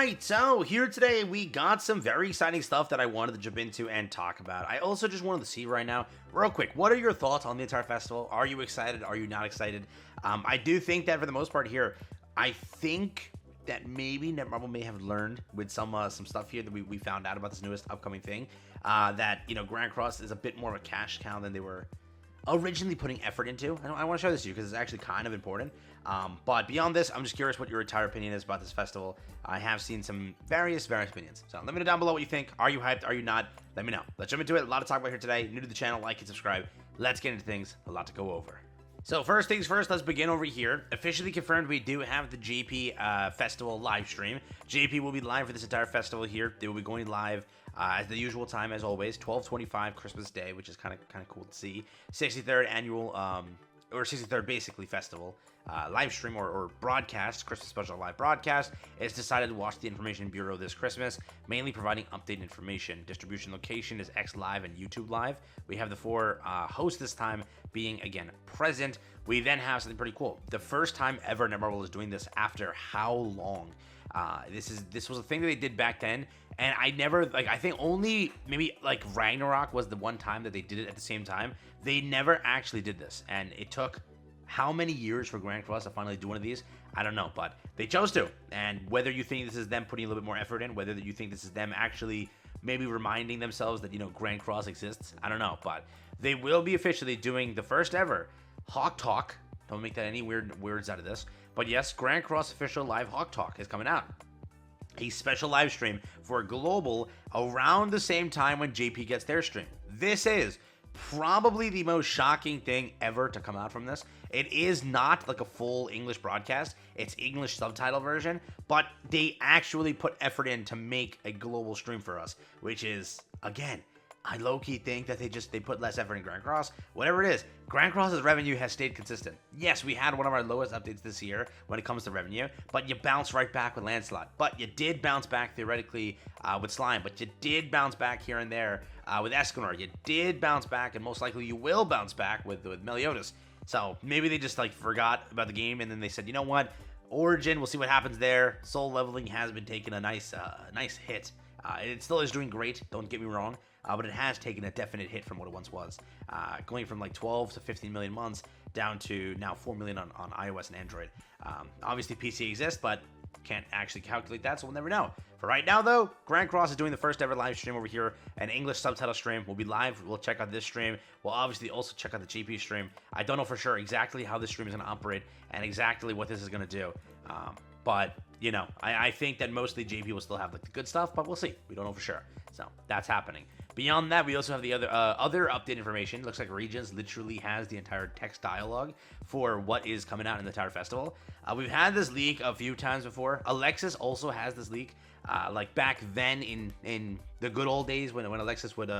right, so here today we got some very exciting stuff that I wanted to jump into and talk about. I also just wanted to see right now, real quick, what are your thoughts on the entire festival? Are you excited? Are you not excited? I do think that for the most part here, I think that maybe Netmarble may have learned with some stuff here that we found out about this newest upcoming thing, that, you know, Grand Cross is a bit more of a cash cow than they were originally putting effort into. I want to show this to you because it's actually kind of important. But beyond this, I'm just curious what your entire opinion is about this festival. I have seen some various opinions. So let me know down below what you think. Are you hyped? Are you not? Let me know. Let's jump into it. A lot to talk about here today. New to the channel, like and subscribe. Let's get into things. A lot to go over. So first things first, let's begin over here. Officially confirmed, we do have the JP festival live stream. JP will be live for this entire festival here. They will be going live at the usual time as always, 12/25 Christmas Day, which is kind of cool to see. 63rd annual or 63rd basically festival live stream or broadcast, Christmas special live broadcast. It's decided to watch the Information Bureau this Christmas, mainly providing updated information. Distribution location is X Live and YouTube Live. We have the four hosts this time being again present. We then have something pretty cool. The first time ever Netmarble is doing this after how long? This was a thing that they did back then, and I never, like, I think only maybe like Ragnarok was the one time that they did it at the same time. They never actually did this, and it took how many years for Grand Cross to finally do one of these? I don't know, but they chose to. And whether you think this is them putting a little bit more effort in, whether you think this is them actually maybe reminding themselves that, you know, Grand Cross exists, I don't know, but they will be officially doing the first ever Hawk Talk. Don't make that any weird words out of this. But yes, Grand Cross official live Hawk Talk is coming out. A special live stream for global around the same time when JP gets their stream. This is probably the most shocking thing ever to come out from this. It is not like a full English broadcast. It's English subtitle version, but they actually put effort in to make a global stream for us, which is, again, I low-key think that they put less effort in Grand Cross. Whatever it is, Grand Cross's revenue has stayed consistent. Yes, we had one of our lowest updates this year when it comes to revenue, but you bounced right back with Lancelot. But you did bounce back theoretically with Slime, but you did bounce back here and there with Escanor. You did bounce back, and most likely you will bounce back with Meliodas. So maybe they just like forgot about the game, and then they said, you know what, Origin, we'll see what happens there. Soul leveling has been taking a nice hit. It still is doing great, don't get me wrong. But it has taken a definite hit from what it once was, going from like 12 to 15 million months down to now 4 million on iOS and Android. Obviously PC exists, but can't actually calculate that, so we'll never know. For right now though, Grand Cross is doing the first ever live stream over here, an English subtitle stream. We'll be live, we'll check out this stream. We'll obviously also check out the GP stream. I don't know for sure exactly how this stream is going to operate and exactly what this is going to do. But, you know, I think that mostly JP will still have like the good stuff, but we'll see. We don't know for sure. So that's happening. Beyond that, we also have the other update information. Looks like Regions literally has the entire text dialogue for what is coming out in the entire festival. We've had this leak a few times before. Alexis also has this leak. Like back then in the good old days when Alexis would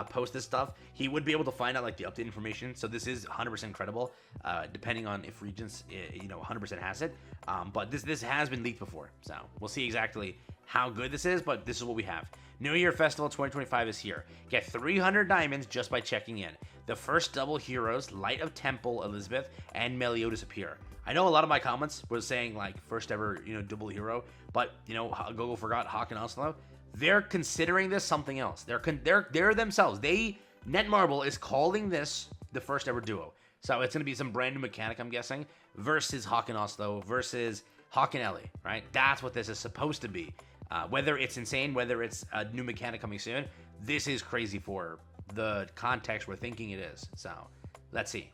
post this stuff, he would be able to find out like the update information. So this is 100% credible, depending on if Regions, you know, 100% has it. But this has been leaked before, so we'll see exactly how good this is, but this is what we have. New Year Festival 2025 is here. Get 300 diamonds just by checking in. The first double heroes, Light of Temple, Elizabeth, and Meliodas appear. I know a lot of my comments were saying like first ever, you know, double hero, but you know, GoGo forgot Hawk and Oslo. They're considering this something else. They're themselves. Netmarble is calling this the first ever duo. So it's gonna be some brand new mechanic, I'm guessing, versus Hawk and Oslo versus Hawk and Ellie, right? That's what this is supposed to be. Whether it's insane, whether it's a new mechanic coming soon, this is crazy for the context we're thinking it is. So let's see.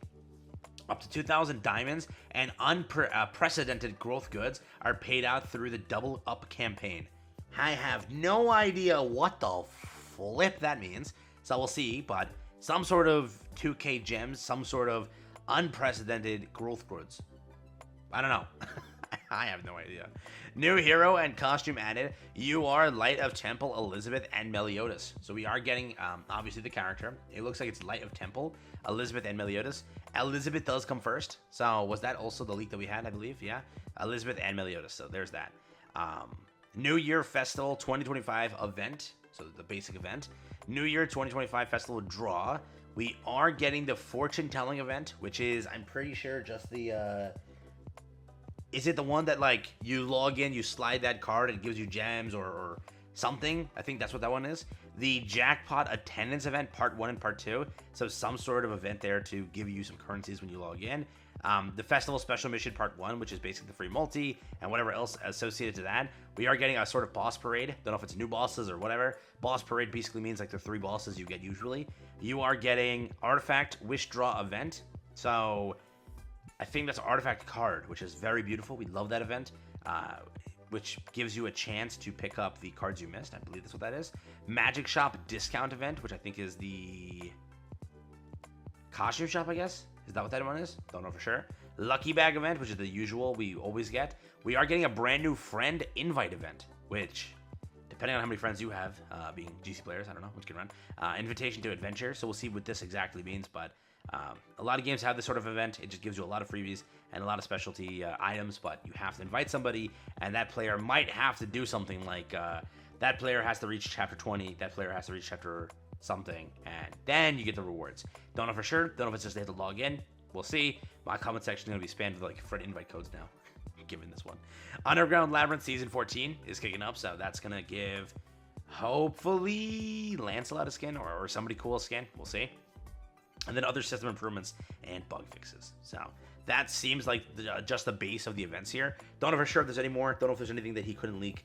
Up to 2,000 diamonds and unprecedented growth goods are paid out through the Double Up campaign. I have no idea what the flip that means, so we'll see, but some sort of 2K gems, some sort of unprecedented growth goods. I don't know. I have no idea. New hero and costume added. You are Light of Temple, Elizabeth, and Meliodas. So we are getting, obviously, the character. It looks like it's Light of Temple, Elizabeth, and Meliodas. Elizabeth does come first. So was that also the leak that we had, I believe? Yeah. Elizabeth and Meliodas. So there's that. New Year Festival 2025 event. So the basic event. New Year 2025 Festival draw. We are getting the fortune telling event, which is, I'm pretty sure, just the Is it the one that like you log in, you slide that card, and it gives you gems or something? I think that's what that one is. The jackpot attendance event, part 1 and part 2. So some sort of event there to give you some currencies when you log in. The festival special mission part 1, which is basically the free multi and whatever else associated to that. We are getting a sort of boss parade. Don't know if it's new bosses or whatever. Boss parade basically means like the 3 bosses you get usually. You are getting artifact wish draw event. So I think that's an artifact card, which is very beautiful. We love that event, which gives you a chance to pick up the cards you missed. I believe that's what that is. Magic shop discount event, which I think is the costume shop, I guess. Is that what that one is? Don't know for sure. Lucky bag event, which is the usual we always get. We are getting a brand new friend invite event, which, depending on how many friends you have, being GC players, I don't know which can run. Invitation to adventure. So we'll see what this exactly means, but a lot of games have this sort of event. It just gives you a lot of freebies and a lot of specialty items, but you have to invite somebody, and that player might have to do something like that player has to reach chapter 20, that player has to reach chapter something, and then you get the rewards. Don't know for sure. Don't know if it's just they have to log in. We'll see. My comment section is going to be spammed with like friend invite codes now, given this one. Underground Labyrinth Season 14 is kicking up, so that's going to give, hopefully, Lancelot a skin or somebody cool a skin. We'll see. And then other system improvements and bug fixes. So that seems like just the base of the events here. Don't know for sure if there's any more. Don't know if there's anything that he couldn't leak.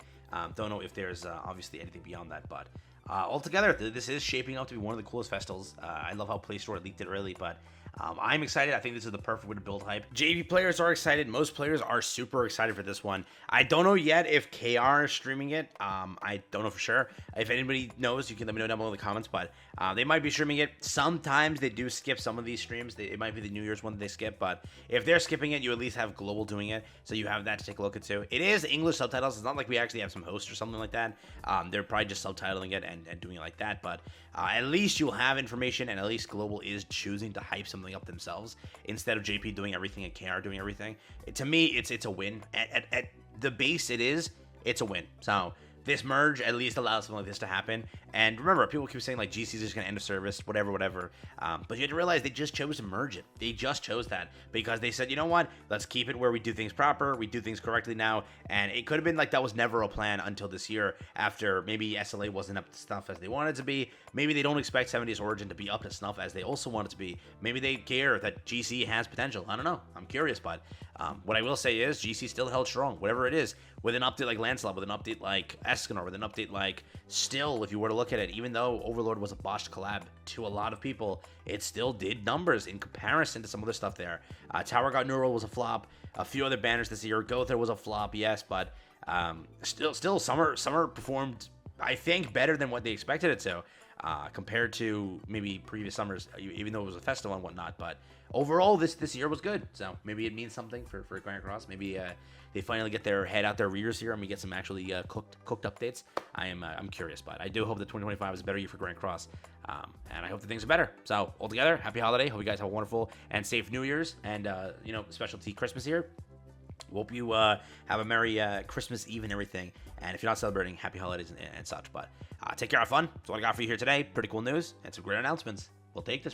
Don't know if there's obviously anything beyond that. But altogether, this is shaping up to be one of the coolest festivals. I love how Play Store leaked it early, but I'm excited. I think this is the perfect way to build hype. JV players are excited. Most players are super excited for this one. I don't know yet if KR is streaming it. I don't know for sure. If anybody knows, you can let me know down below in the comments, but they might be streaming it. Sometimes they do skip some of these streams. It might be the New Year's one that they skip, but if they're skipping it, you at least have Global doing it, so you have that to take a look at too. It is English subtitles. It's not like we actually have some host or something like that. They're probably just subtitling it and doing it like that, but at least you'll have information, and at least Global is choosing to hype something up themselves instead of JP doing everything and KR doing everything. To me, it's a win. At the base, it's a win. So this merge at least allows something like this to happen. And remember, people keep saying like GC's just gonna end of service, whatever. But you have to realize they just chose to merge it. They just chose that because they said, you know what? Let's keep it where we do things proper, we do things correctly now. And it could have been like that was never a plan until this year, after maybe SLA wasn't up to snuff as they wanted it to be. Maybe they don't expect 70s Origin to be up to snuff as they also want it to be. Maybe they care that GC has potential. I don't know. I'm curious, but what I will say is GC still held strong, whatever it is, with an update like Lancelot, with an update like Escanor, with an update like Still, if you were to look at it, even though Overlord was a botched collab to a lot of people, it still did numbers in comparison to some other stuff there. Tower God Neural was a flop. A few other banners this year. Gother was a flop, yes, but still Summer performed, I think, better than what they expected it to. Compared to maybe previous summers, even though it was a festival and whatnot. But overall, this year was good. So maybe it means something for Grand Cross. Maybe they finally get their head out their rears here and we get some actually cooked updates. I'm curious, but I do hope that 2025 is a better year for Grand Cross. And I hope that things are better. So altogether, happy holiday. Hope you guys have a wonderful and safe New Year's and specialty Christmas here. Hope you have a Merry Christmas Eve and everything. And if you're not celebrating, happy holidays and such. But take care, have fun. That's what I got for you here today. Pretty cool news and some great announcements. We'll take this.